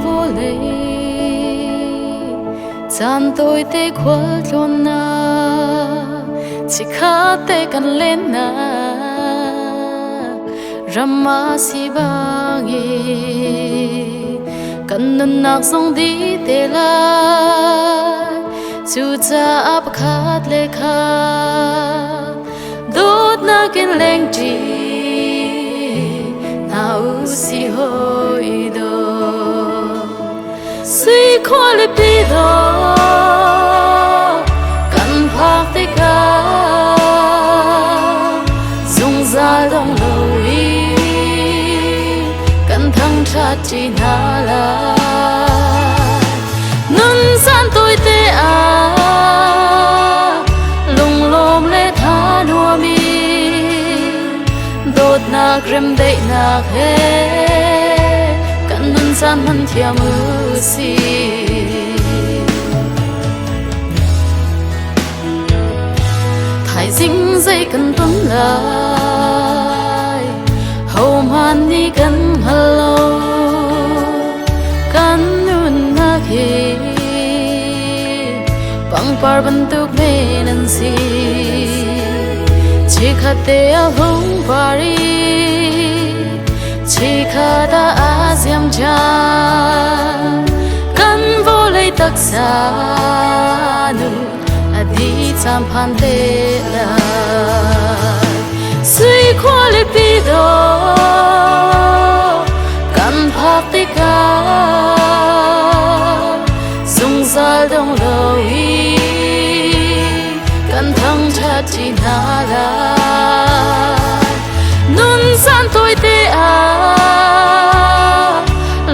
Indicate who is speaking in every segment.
Speaker 1: vô lệ chán tôi tê khuất luôn na chỉ khá tê cần lên na rama si bangi cần nâng nạc sông đi tê la chu cha áp khát lê kha đốt na kinh lên chi nào si hoi do suy khó lê bi do cần phạc tê ca dùng ra đông lâu y cần thăng cha chi na la nâng san tôi tê à lùng lồm lê tha nua mi đốt nạc rem đậy nạc hê cần nâng san hân thia mư si thái dinh dây cần tuấn lại hầu man đi cần hello cần nun nạc hê bang par bentuk menansi jika dia hong pari jika da asyam jam kan boleh taksanu adi sampan tela sui kuali pido kan praktika sung sal dong loi kan thăng cha chi na la nun san tôi tê à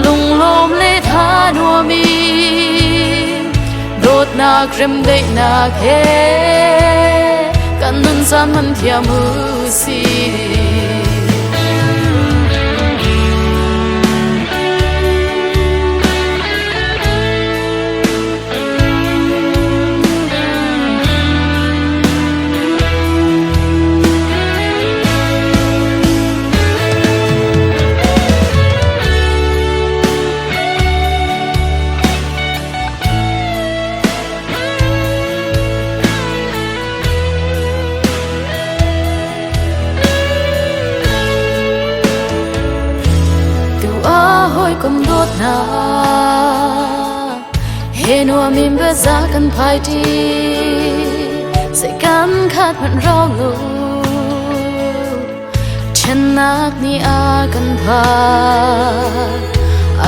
Speaker 1: lùng lồm lê tha nua mi đốt nạc rem đậy nạc hê kan nun san man thia mư si kom đốt na he nua mim bơ za kan phai ti sẽ kan khát vẫn rau lu chân nak ni a kan pha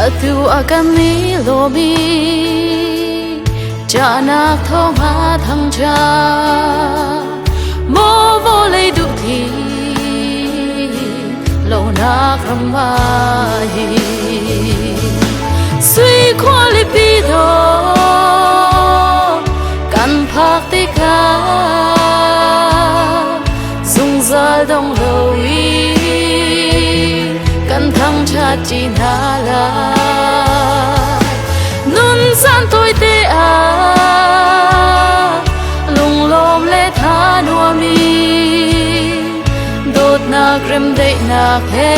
Speaker 1: a tu a kan ni lo mi cha nak thong ha thăng cha mo vô lấy đủ thì lâu nak ram mai suy khó lê bi do cần phạc tê ca dùng ra đông lâu y cần thăng cha chi na la nun san tôi tê à lùng lồm lê tha nua mi đốt nạc rem đậy nạc hê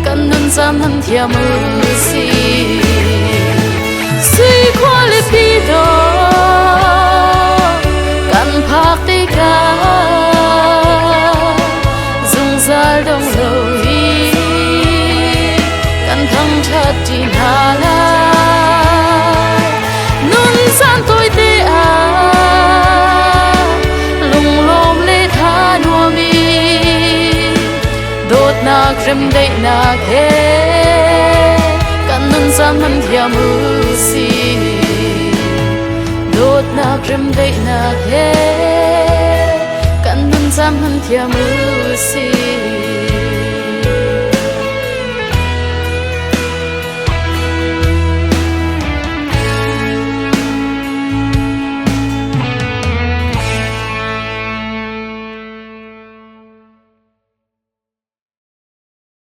Speaker 1: cần nun san hân thia mư si suy khó lê bi do cần phạc tê ca dùng ra đông lâu y cần thăng cha chi na la nun san tôi tê à lùng lồm lê tha nua mi đốt nạc rem đậy nạc hê kan nun san man thia mư si đốt nạc rem đậy nạc hê kan nun san man thia mư si